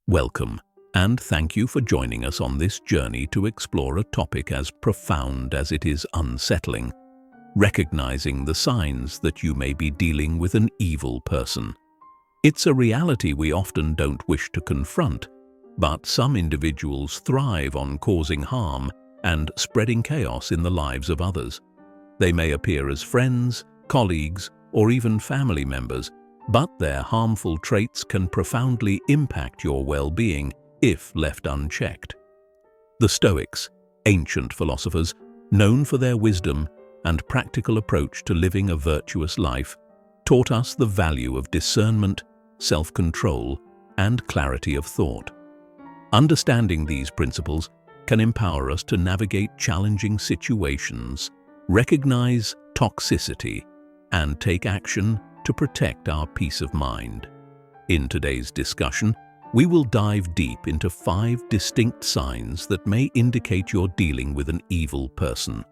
Welcome, and thank you for joining us on this journey to explore a topic as profound as it is unsettling, recognizing the signs that you may be dealing with an evil person. It's a reality we often don't wish to confront, but some individuals thrive on causing harm and spreading chaos in the lives of others. They may appear as friends, colleagues, or even family members, but their harmful traits can profoundly impact your well-being if left unchecked. The Stoics, ancient philosophers, known for their wisdom and practical approach to living a virtuous life, taught us the value of discernment, self-control, and clarity of thought. Understanding these principles can empower us to navigate challenging situations, recognize toxicity, and take action to protect our peace of mind. In today's discussion, we will dive deep into 5 distinct signs that may indicate you're dealing with an evil person,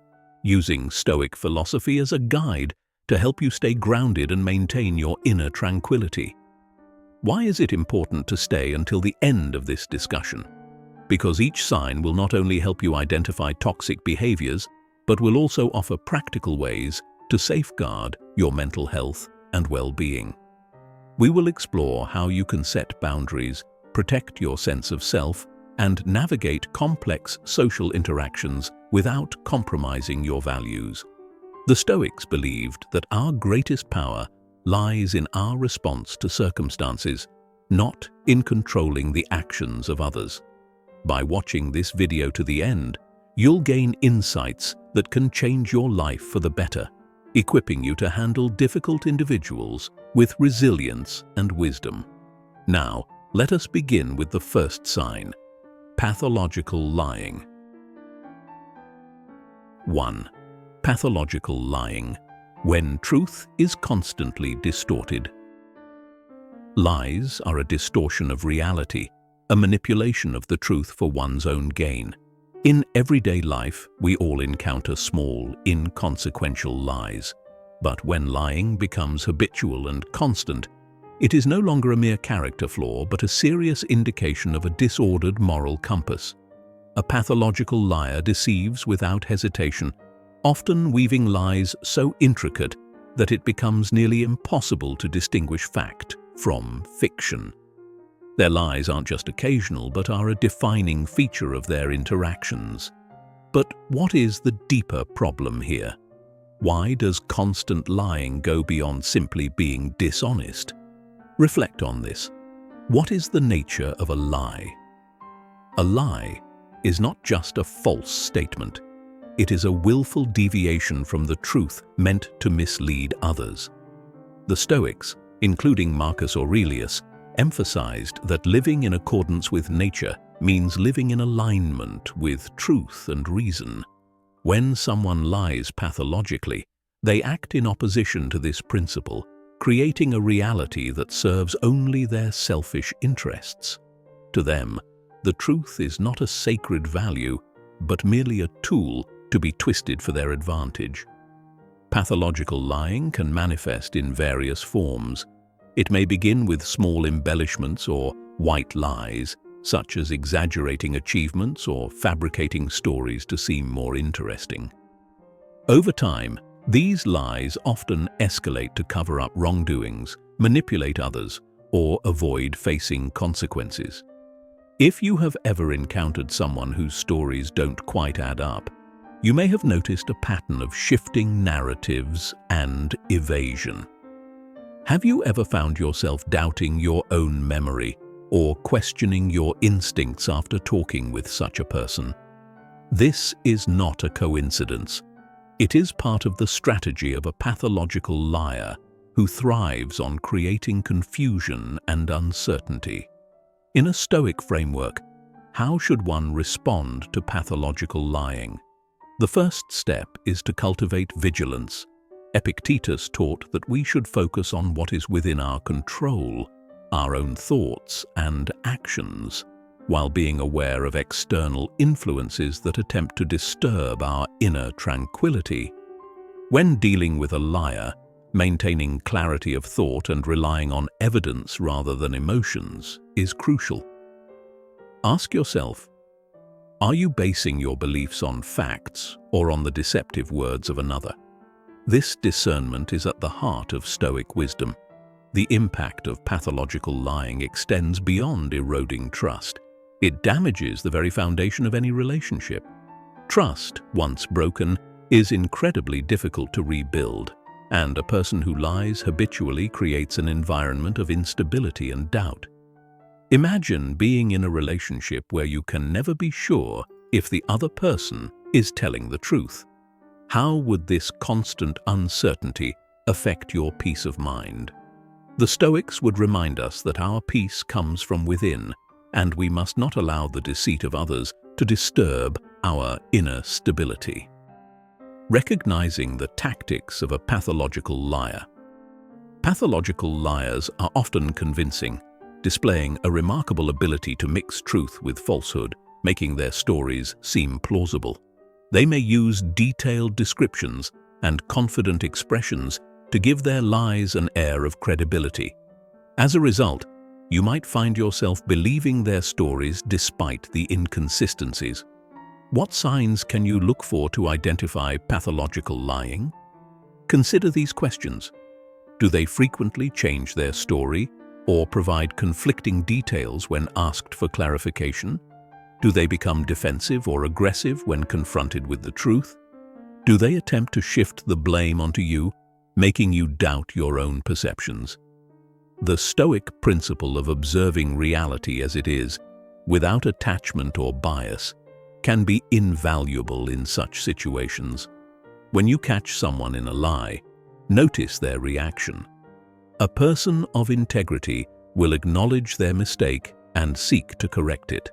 using Stoic philosophy as a guide to help you stay grounded and maintain your inner tranquility. Why is it important to stay until the end of this discussion? Because each sign will not only help you identify toxic behaviors, but will also offer practical ways to safeguard your mental health and well-being. We will explore how you can set boundaries, protect your sense of self, and navigate complex social interactions without compromising your values. The Stoics believed that our greatest power lies in our response to circumstances, not in controlling the actions of others. By watching this video to the end, you'll gain insights that can change your life for the better, equipping you to handle difficult individuals with resilience and wisdom. Now, let us begin with the first sign: pathological lying. 1. Pathological lying, when truth is constantly distorted. Lies are a distortion of reality, a manipulation of the truth for one's own gain. In everyday life, we all encounter small, inconsequential lies. But when lying becomes habitual and constant, it is no longer a mere character flaw, but a serious indication of a disordered moral compass. A pathological liar deceives without hesitation, often weaving lies so intricate that it becomes nearly impossible to distinguish fact from fiction. Their lies aren't just occasional, but are a defining feature of their interactions. But what is the deeper problem here? Why does constant lying go beyond simply being dishonest? Reflect on this. What is the nature of a lie? A lie is not just a false statement. It is a willful deviation from the truth meant to mislead others. The Stoics, including Marcus Aurelius, emphasized that living in accordance with nature means living in alignment with truth and reason. When someone lies pathologically, they act in opposition to this principle, creating a reality that serves only their selfish interests. To them, the truth is not a sacred value, but merely a tool to be twisted for their advantage. Pathological lying can manifest in various forms. It may begin with small embellishments or white lies, such as exaggerating achievements or fabricating stories to seem more interesting. Over time, these lies often escalate to cover up wrongdoings, manipulate others, or avoid facing consequences. If you have ever encountered someone whose stories don't quite add up, you may have noticed a pattern of shifting narratives and evasion. Have you ever found yourself doubting your own memory or questioning your instincts after talking with such a person? This is not a coincidence. It is part of the strategy of a pathological liar who thrives on creating confusion and uncertainty. In a Stoic framework, how should one respond to pathological lying? The first step is to cultivate vigilance. Epictetus taught that we should focus on what is within our control, our own thoughts and actions, while being aware of external influences that attempt to disturb our inner tranquility. When dealing with a liar, maintaining clarity of thought and relying on evidence rather than emotions is crucial. Ask yourself, are you basing your beliefs on facts or on the deceptive words of another? This discernment is at the heart of Stoic wisdom. The impact of pathological lying extends beyond eroding trust. It damages the very foundation of any relationship. Trust, once broken, is incredibly difficult to rebuild, and a person who lies habitually creates an environment of instability and doubt. Imagine being in a relationship where you can never be sure if the other person is telling the truth. How would this constant uncertainty affect your peace of mind? The Stoics would remind us that our peace comes from within, and we must not allow the deceit of others to disturb our inner stability. Recognizing the tactics of a pathological liar. Pathological liars are often convincing, displaying a remarkable ability to mix truth with falsehood, making their stories seem plausible. They may use detailed descriptions and confident expressions to give their lies an air of credibility. As a result, you might find yourself believing their stories despite the inconsistencies. What signs can you look for to identify pathological lying? Consider these questions. Do they frequently change their story or provide conflicting details when asked for clarification? Do they become defensive or aggressive when confronted with the truth? Do they attempt to shift the blame onto you, making you doubt your own perceptions? The Stoic principle of observing reality as it is, without attachment or bias, can be invaluable in such situations. When you catch someone in a lie, notice their reaction. A person of integrity will acknowledge their mistake and seek to correct it.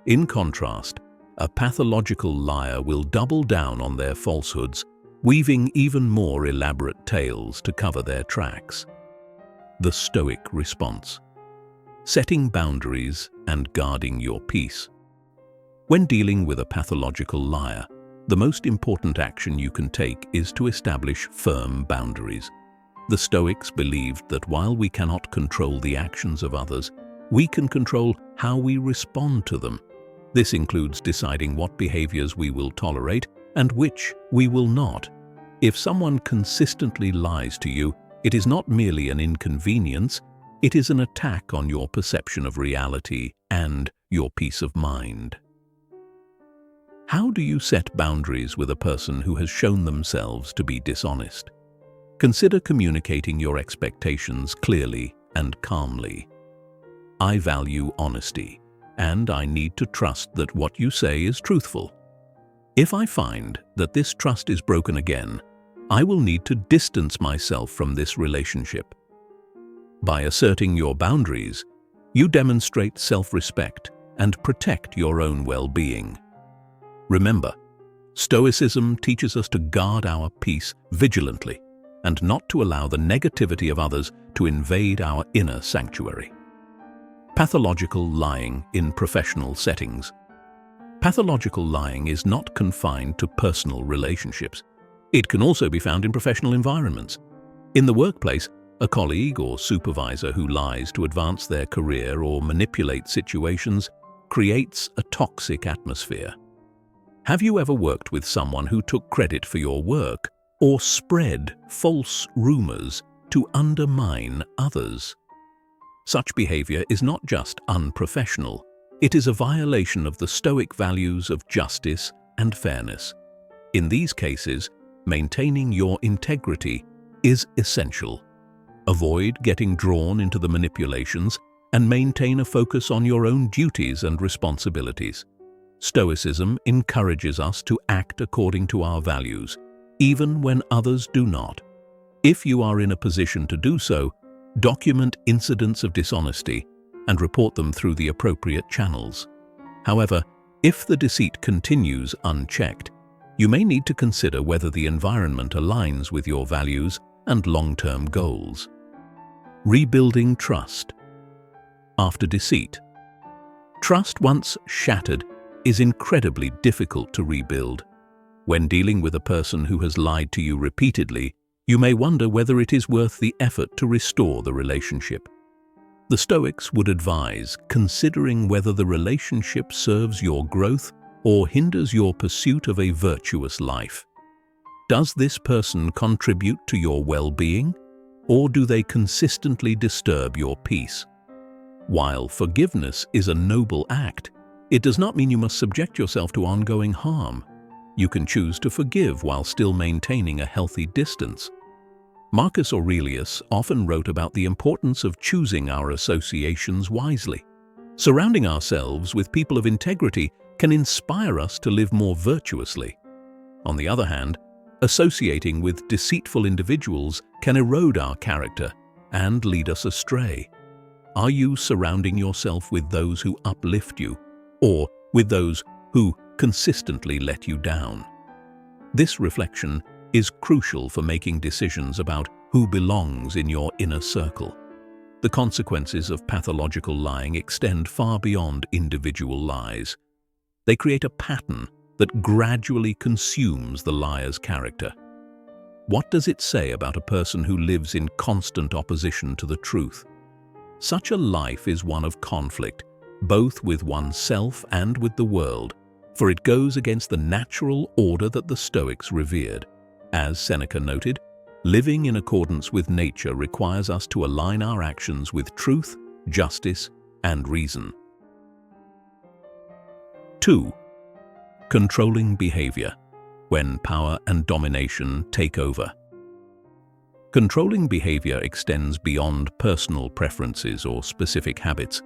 In contrast, a pathological liar will double down on their falsehoods, weaving even more elaborate tales to cover their tracks. The Stoic response. Setting boundaries and guarding your peace. When dealing with a pathological liar, the most important action you can take is to establish firm boundaries. The Stoics believed that while we cannot control the actions of others, we can control how we respond to them. This includes deciding what behaviors we will tolerate and which we will not. If someone consistently lies to you, it is not merely an inconvenience, it is an attack on your perception of reality and your peace of mind. How do you set boundaries with a person who has shown themselves to be dishonest? Consider communicating your expectations clearly and calmly. I value honesty, and I need to trust that what you say is truthful. If I find that this trust is broken again, I will need to distance myself from this relationship. By asserting your boundaries, you demonstrate self-respect and protect your own well-being. Remember, Stoicism teaches us to guard our peace vigilantly and not to allow the negativity of others to invade our inner sanctuary. Pathological lying in professional settings. Pathological lying is not confined to personal relationships. It can also be found in professional environments. In the workplace, a colleague or supervisor who lies to advance their career or manipulate situations creates a toxic atmosphere. Have you ever worked with someone who took credit for your work or spread false rumors to undermine others? Such behavior is not just unprofessional, it is a violation of the Stoic values of justice and fairness. In these cases, maintaining your integrity is essential. Avoid getting drawn into the manipulations and maintain a focus on your own duties and responsibilities. Stoicism encourages us to act according to our values, even when others do not. If you are in a position to do so, document incidents of dishonesty and report them through the appropriate channels. However, if the deceit continues unchecked, you may need to consider whether the environment aligns with your values and long-term goals. Rebuilding trust. After deceit. Trust once shattered is incredibly difficult to rebuild. When dealing with a person who has lied to you repeatedly, you may wonder whether it is worth the effort to restore the relationship. The Stoics would advise considering whether the relationship serves your growth or hinders your pursuit of a virtuous life. Does this person contribute to your well-being, or do they consistently disturb your peace? While forgiveness is a noble act, it does not mean you must subject yourself to ongoing harm. You can choose to forgive while still maintaining a healthy distance. Marcus Aurelius often wrote about the importance of choosing our associations wisely. Surrounding ourselves with people of integrity can inspire us to live more virtuously. On the other hand, associating with deceitful individuals can erode our character and lead us astray. Are you surrounding yourself with those who uplift you, or with those who consistently let you down? This reflection is crucial for making decisions about who belongs in your inner circle. The consequences of pathological lying extend far beyond individual lies. They create a pattern that gradually consumes the liar's character. What does it say about a person who lives in constant opposition to the truth? Such a life is one of conflict, both with oneself and with the world, for it goes against the natural order that the Stoics revered. As Seneca noted, living in accordance with nature requires us to align our actions with truth, justice, and reason. 2. Controlling behavior, when power and domination take over. Controlling behavior extends beyond personal preferences or specific habits.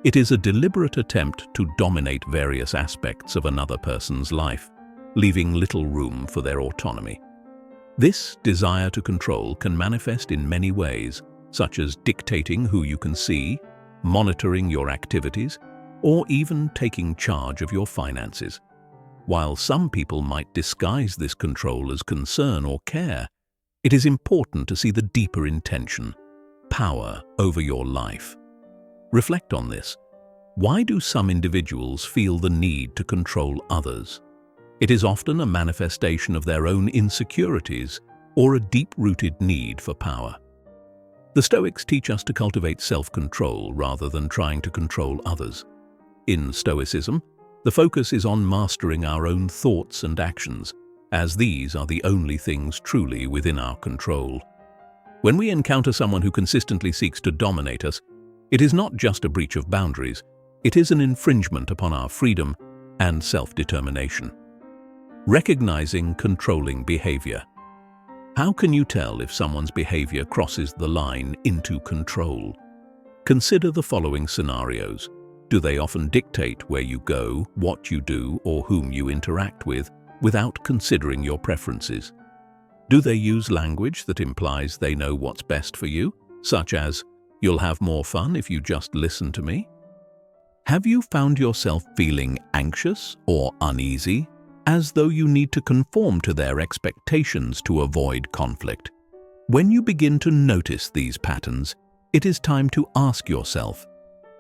It is a deliberate attempt to dominate various aspects of another person's life, leaving little room for their autonomy. This desire to control can manifest in many ways, such as dictating who you can see, monitoring your activities, or even taking charge of your finances. While some people might disguise this control as concern or care, it is important to see the deeper intention: power over your life. Reflect on this. Why do some individuals feel the need to control others? It is often a manifestation of their own insecurities or a deep-rooted need for power. The Stoics teach us to cultivate self-control rather than trying to control others. In Stoicism, the focus is on mastering our own thoughts and actions, as these are the only things truly within our control. When we encounter someone who consistently seeks to dominate us, it is not just a breach of boundaries, it is an infringement upon our freedom and self-determination. Recognizing controlling behavior. How can you tell if someone's behavior crosses the line into control? Consider the following scenarios. Do they often dictate where you go, what you do, or whom you interact with, without considering your preferences? Do they use language that implies they know what's best for you, such as, "You'll have more fun if you just listen to me"? Have you found yourself feeling anxious or uneasy, as though you need to conform to their expectations to avoid conflict? When you begin to notice these patterns, it is time to ask yourself,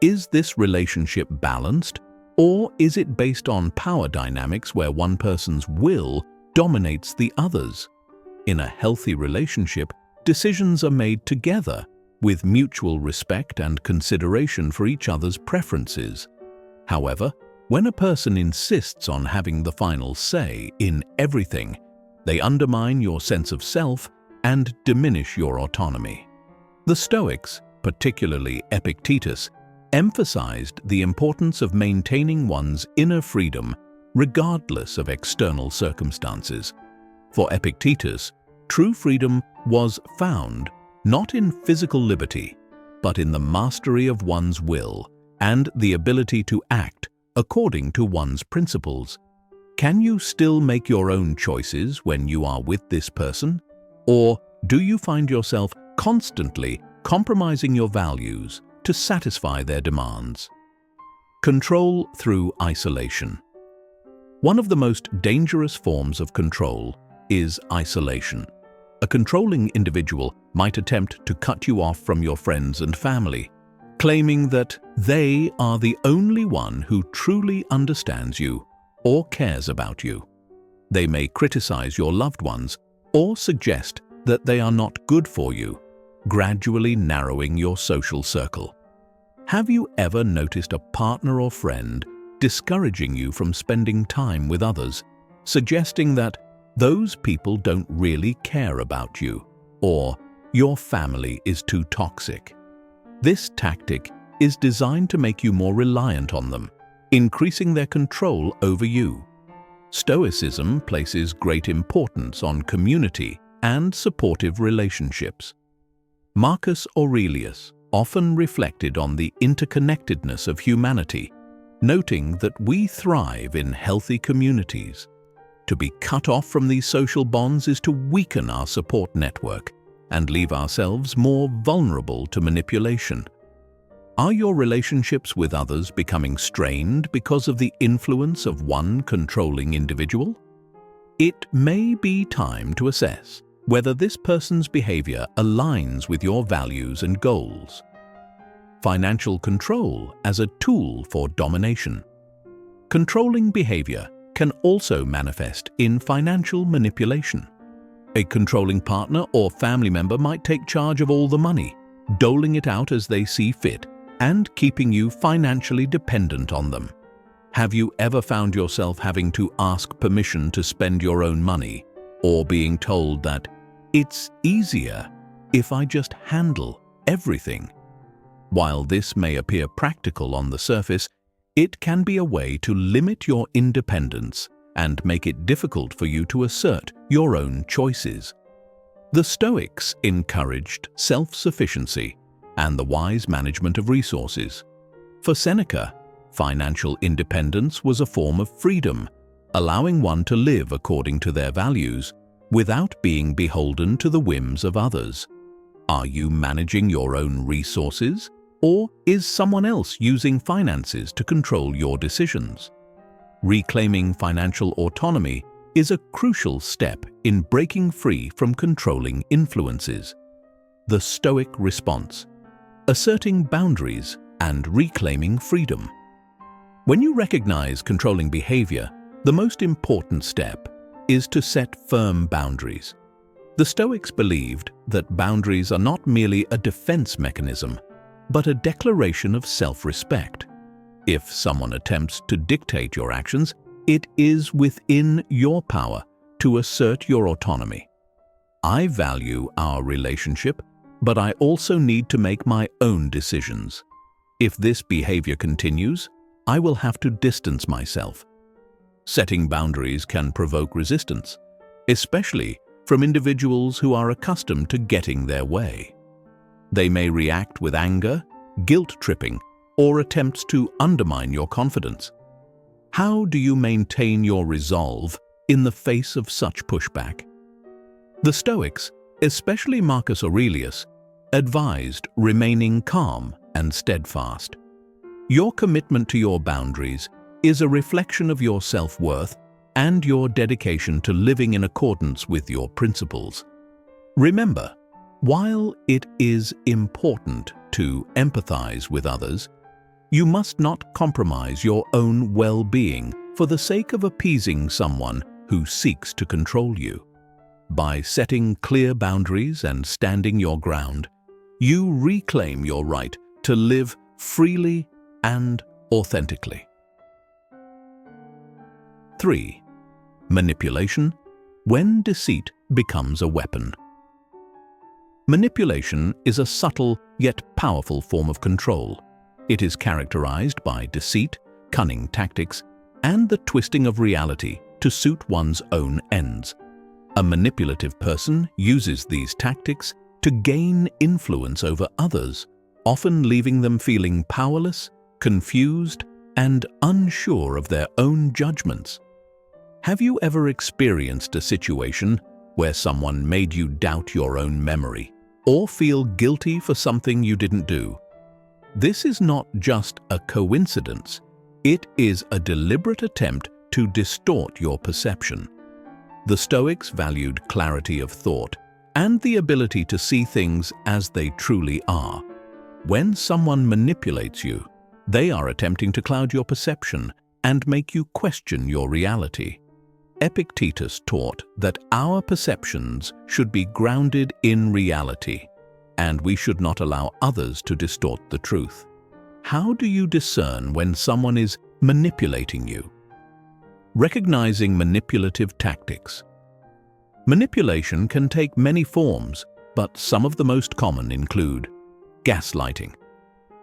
is this relationship balanced, or is it based on power dynamics where one person's will dominates the others? In a healthy relationship, decisions are made together, with mutual respect and consideration for each other's preferences. However, when a person insists on having the final say in everything, they undermine your sense of self and diminish your autonomy. The Stoics, particularly Epictetus, emphasized the importance of maintaining one's inner freedom regardless of external circumstances. For Epictetus, true freedom was found not in physical liberty, but in the mastery of one's will and the ability to act according to one's principles. Can you still make your own choices when you are with this person? Or do you find yourself constantly compromising your values to satisfy their demands? Control through isolation. One of the most dangerous forms of control is isolation. A controlling individual might attempt to cut you off from your friends and family, claiming that they are the only one who truly understands you or cares about you. They may criticize your loved ones or suggest that they are not good for you, gradually narrowing your social circle. Have you ever noticed a partner or friend discouraging you from spending time with others, suggesting that those people don't really care about you, or your family is too toxic? This tactic is designed to make you more reliant on them, increasing their control over you. Stoicism places great importance on community and supportive relationships. Marcus Aurelius often reflected on the interconnectedness of humanity, noting that we thrive in healthy communities. To be cut off from these social bonds is to weaken our support network and leave ourselves more vulnerable to manipulation. Are your relationships with others becoming strained because of the influence of one controlling individual? It may be time to assess whether this person's behavior aligns with your values and goals. Financial control as a tool for domination. Controlling behavior can also manifest in financial manipulation. A controlling partner or family member might take charge of all the money, doling it out as they see fit, and keeping you financially dependent on them. Have you ever found yourself having to ask permission to spend your own money, or being told that it's easier if I just handle everything? While this may appear practical on the surface, it can be a way to limit your independence and make it difficult for you to assert your own choices. The Stoics encouraged self-sufficiency and the wise management of resources. For Seneca, financial independence was a form of freedom, allowing one to live according to their values without being beholden to the whims of others. Are you managing your own resources, or is someone else using finances to control your decisions? Reclaiming financial autonomy is a crucial step in breaking free from controlling influences. The Stoic response: asserting boundaries and reclaiming freedom. When you recognize controlling behavior, the most important step is to set firm boundaries. The Stoics believed that boundaries are not merely a defense mechanism, but a declaration of self-respect. If someone attempts to dictate your actions, it is within your power to assert your autonomy. I value our relationship, but I also need to make my own decisions. If this behavior continues, I will have to distance myself. Setting boundaries can provoke resistance, especially from individuals who are accustomed to getting their way. They may react with anger, guilt-tripping, or attempts to undermine your confidence. How do you maintain your resolve in the face of such pushback? The Stoics, especially Marcus Aurelius, advised remaining calm and steadfast. Your commitment to your boundaries is a reflection of your self-worth and your dedication to living in accordance with your principles. Remember, while it is important to empathize with others, you must not compromise your own well-being for the sake of appeasing someone who seeks to control you. By setting clear boundaries and standing your ground, you reclaim your right to live freely and authentically. 3. Manipulation, when deceit becomes a weapon. Manipulation is a subtle yet powerful form of control. It is characterized by deceit, cunning tactics, and the twisting of reality to suit one's own ends. A manipulative person uses these tactics to gain influence over others, often leaving them feeling powerless, confused, and unsure of their own judgments. Have you ever experienced a situation where someone made you doubt your own memory or feel guilty for something you didn't do? This is not just a coincidence. It is a deliberate attempt to distort your perception. The Stoics valued clarity of thought and the ability to see things as they truly are. When someone manipulates you, they are attempting to cloud your perception and make you question your reality. Epictetus taught that our perceptions should be grounded in reality, and we should not allow others to distort the truth. how do you discern when someone is manipulating you? Recognizing manipulative tactics. Manipulation can take many forms, but some of the most common include gaslighting.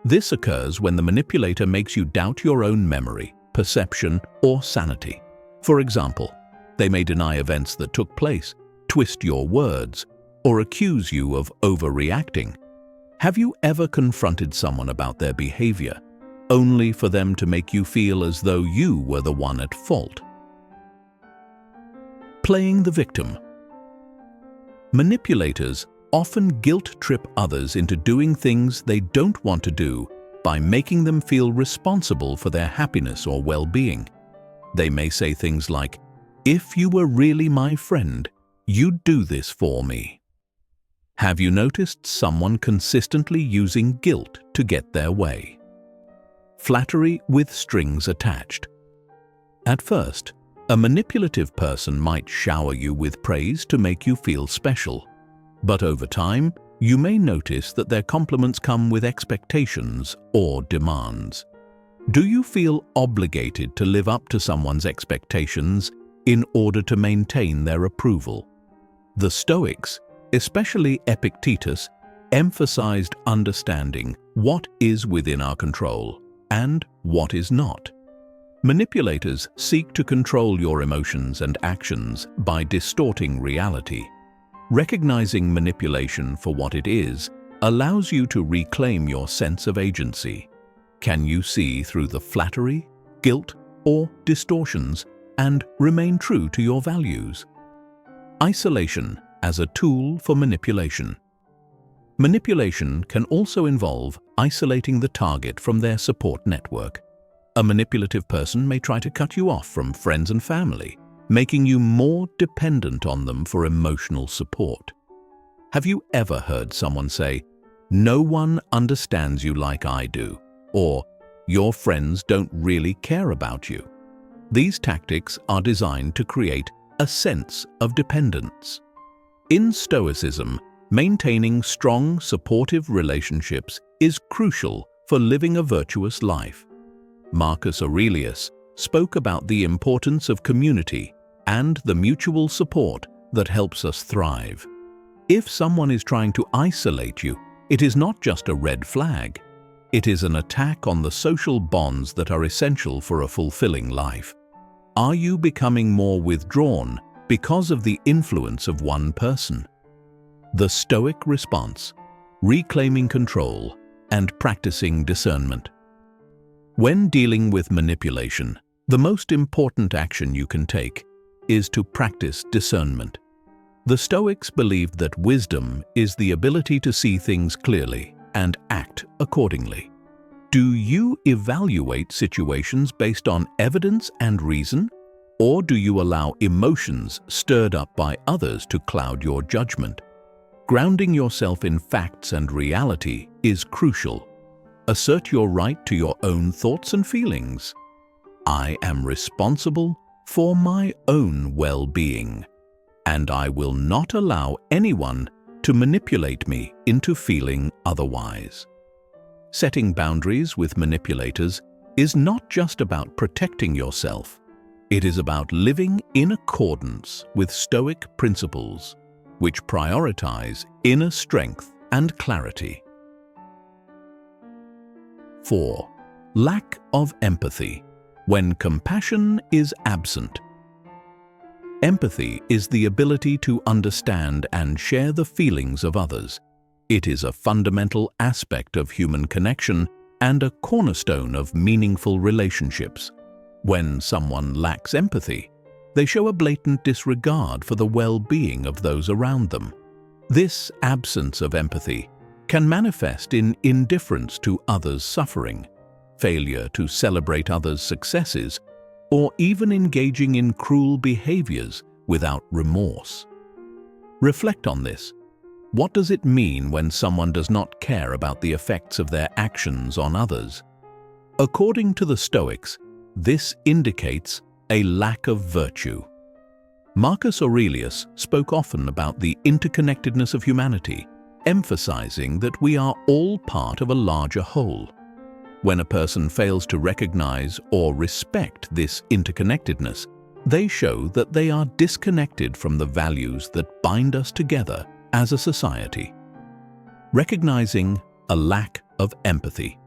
This occurs when the manipulator makes you doubt your own memory, perception, or sanity. For example, they may deny events that took place, twist your words, or accuse you of overreacting. Have you ever confronted someone about their behavior, only for them to make you feel as though you were the one at fault? Playing the victim. Manipulators often guilt-trip others into doing things they don't want to do by making them feel responsible for their happiness or well-being. They may say things like, "If you were really my friend, you'd do this for me." Have you noticed someone consistently using guilt to get their way? Flattery with strings attached. At first, a manipulative person might shower you with praise to make you feel special. But over time, you may notice that their compliments come with expectations or demands. Do you feel obligated to live up to someone's expectations in order to maintain their approval? The Stoics, especially Epictetus, emphasized understanding what is within our control and what is not. Manipulators seek to control your emotions and actions by distorting reality. Recognizing manipulation for what it is allows you to reclaim your sense of agency. Can you see through the flattery, guilt, or distortions and remain true to your values? Isolation as a tool for manipulation. Manipulation can also involve isolating the target from their support network. A manipulative person may try to cut you off from friends and family, making you more dependent on them for emotional support. Have you ever heard someone say, "No one understands you like I do," or "Your friends don't really care about you"? These tactics are designed to create a sense of dependence. In Stoicism, maintaining strong, supportive relationships is crucial for living a virtuous life. Marcus Aurelius spoke about the importance of community and the mutual support that helps us thrive. If someone is trying to isolate you, it is not just a red flag. It is an attack on the social bonds that are essential for a fulfilling life. Are you becoming more withdrawn because of the influence of one person? The Stoic response: reclaiming control and practicing discernment. When dealing with manipulation, the most important action you can take is to practice discernment. The Stoics believed that wisdom is the ability to see things clearly and act accordingly. Do you evaluate situations based on evidence and reason, or do you allow emotions stirred up by others to cloud your judgment? Grounding yourself in facts and reality is crucial. Assert your right to your own thoughts and feelings. I am responsible for my own well-being, and I will not allow anyone to manipulate me into feeling otherwise. Setting boundaries with manipulators is not just about protecting yourself. It is about living in accordance with Stoic principles, which prioritize inner strength and clarity. 4. Lack of empathy, when compassion is absent. Empathy is the ability to understand and share the feelings of others. It is a fundamental aspect of human connection and a cornerstone of meaningful relationships. When someone lacks empathy, they show a blatant disregard for the well-being of those around them. This absence of empathy can manifest in indifference to others' suffering, failure to celebrate others' successes, or even engaging in cruel behaviors without remorse. Reflect on this. What does it mean when someone does not care about the effects of their actions on others? According to the Stoics, this indicates a lack of virtue. Marcus Aurelius spoke often about the interconnectedness of humanity, emphasizing that we are all part of a larger whole. When a person fails to recognize or respect this interconnectedness, they show that they are disconnected from the values that bind us together as a society. Recognizing a lack of empathy.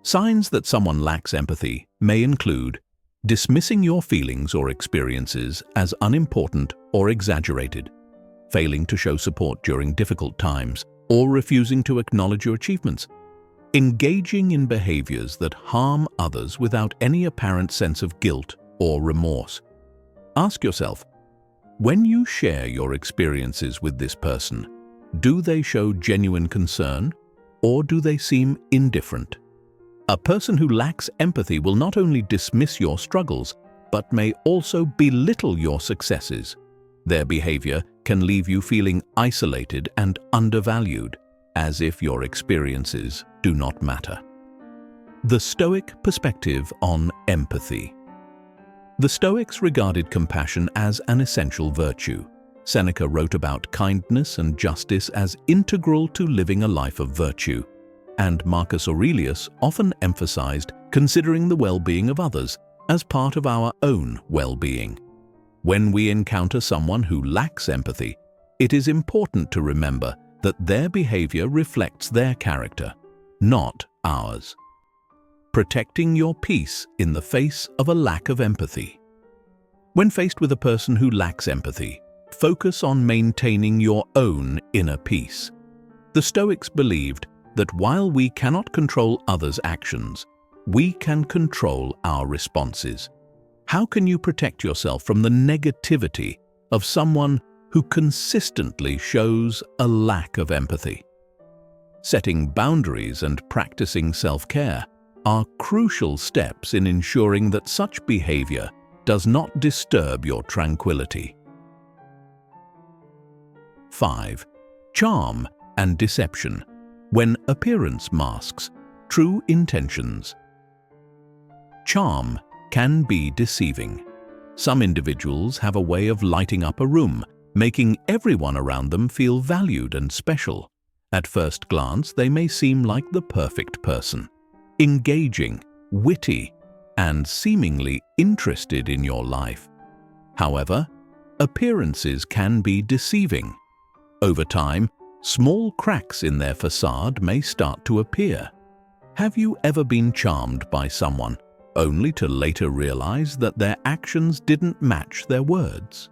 Signs that someone lacks empathy may include dismissing your feelings or experiences as unimportant or exaggerated, failing to show support during difficult times, or refusing to acknowledge your achievements, engaging in behaviors that harm others without any apparent sense of guilt or remorse. Ask yourself, when you share your experiences with this person, do they show genuine concern, or do they seem indifferent? A person who lacks empathy will not only dismiss your struggles, but may also belittle your successes. Their behavior can leave you feeling isolated and undervalued, as if your experiences do not matter. The Stoic perspective on empathy. The Stoics regarded compassion as an essential virtue. Seneca wrote about kindness and justice as integral to living a life of virtue, and Marcus Aurelius often emphasized considering the well-being of others as part of our own well-being. When we encounter someone who lacks empathy, it is important to remember that their behavior reflects their character, not ours. Protecting your peace in the face of a lack of empathy. When faced with a person who lacks empathy, focus on maintaining your own inner peace. The Stoics believed that while we cannot control others' actions, we can control our responses. How can you protect yourself from the negativity of someone who consistently shows a lack of empathy? Setting boundaries and practicing self-care are crucial steps in ensuring that such behavior does not disturb your tranquility. 5. Charm and deception. When appearance masks true intentions. Charm can be deceiving. Some individuals have a way of lighting up a room, making everyone around them feel valued and special. At first glance, they may seem like the perfect person, engaging, witty, and seemingly interested in your life. However, appearances can be deceiving. Over time, small cracks in their facade may start to appear. Have you ever been charmed by someone, only to later realize that their actions didn't match their words?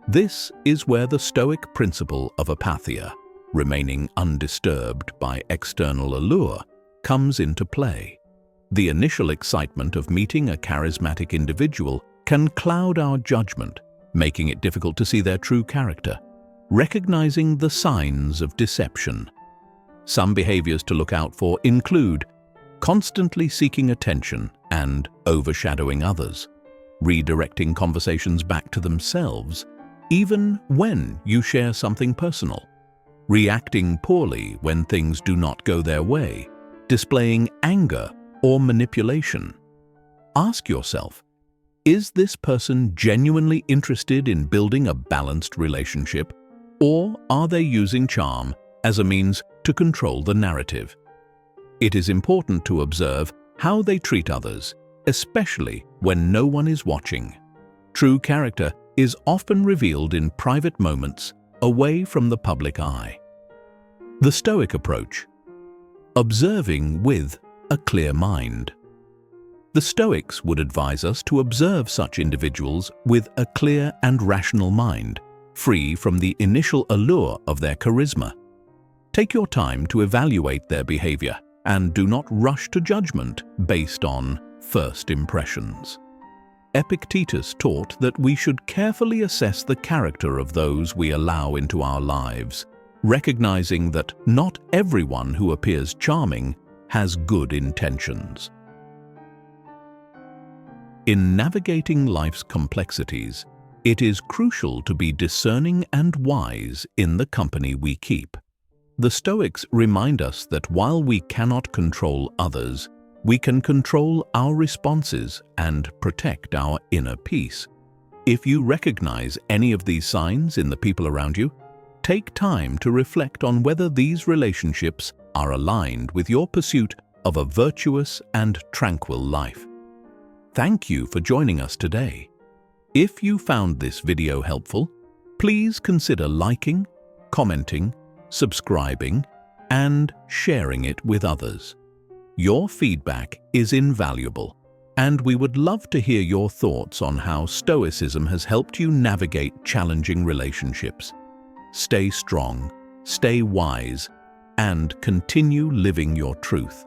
This is where the Stoic principle of apatheia, remaining undisturbed by external allure, comes into play. The initial excitement of meeting a charismatic individual can cloud our judgment, making it difficult to see their true character. Recognizing the signs of deception. Some behaviors to look out for include constantly seeking attention and overshadowing others, redirecting conversations back to themselves, even when you share something personal, reacting poorly when things do not go their way, displaying anger or manipulation. Ask yourself, is this person genuinely interested in building a balanced relationship, or are they using charm as a means to control the narrative? It is important to observe how they treat others, especially when no one is watching. True character is often revealed in private moments away from the public eye. The Stoic approach. Observing with a clear mind. The Stoics would advise us to observe such individuals with a clear and rational mind, free from the initial allure of their charisma. Take your time to evaluate their behavior and do not rush to judgment based on first impressions. Epictetus taught that we should carefully assess the character of those we allow into our lives, recognizing that not everyone who appears charming has good intentions. In navigating life's complexities, it is crucial to be discerning and wise in the company we keep. The Stoics remind us that while we cannot control others, we can control our responses and protect our inner peace. If you recognize any of these signs in the people around you, take time to reflect on whether these relationships are aligned with your pursuit of a virtuous and tranquil life. Thank you for joining us today. If you found this video helpful, please consider liking, commenting, subscribing, and sharing it with others. Your feedback is invaluable, and we would love to hear your thoughts on how Stoicism has helped you navigate challenging relationships. Stay strong, stay wise, and continue living your truth.